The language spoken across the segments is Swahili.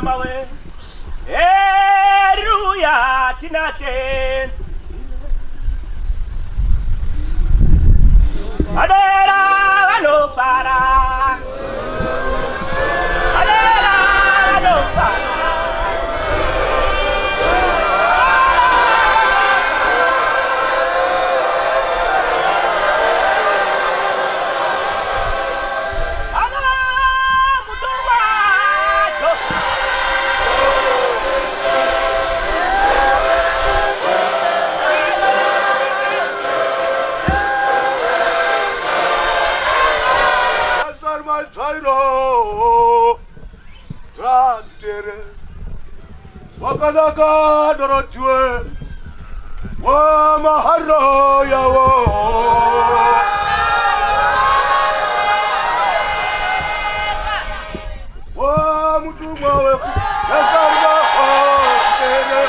mawe. Haleluya tinate. Adera vano para. Adera vano para. Wakadaka dorotwe wa maharo yawo wa mutumwa we nasanga tere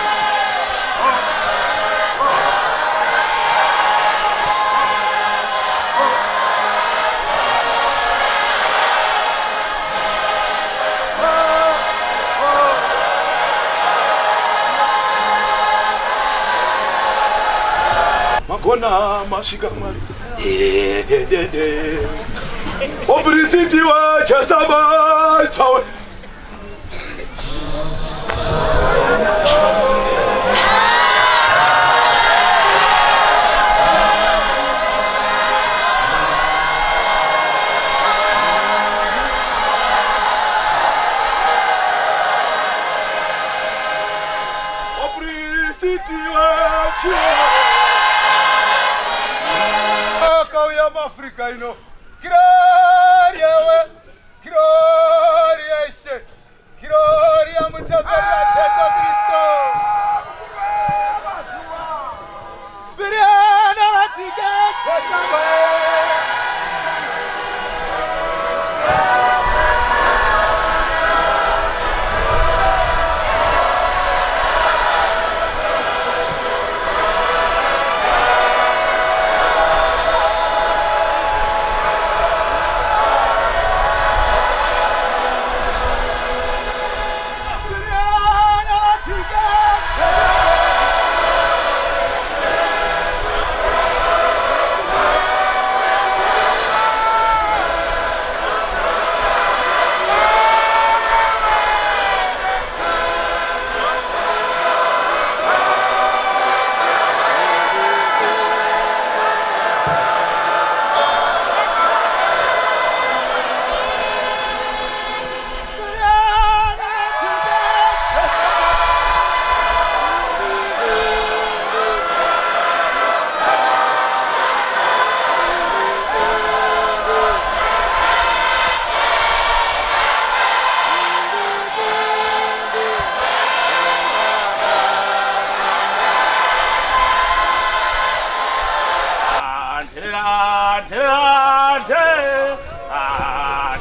Makona mashika mari Obrisiti wa chasaba chawe Obrisiti wa chawe Africa, you know. Gloria, Gloria, Gloria, Mutagara, Tesa Cristo. Biriana, Tiga, Tesa.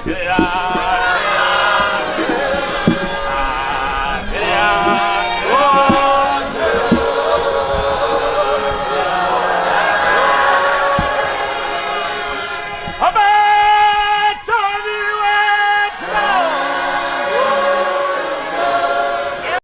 Yeah.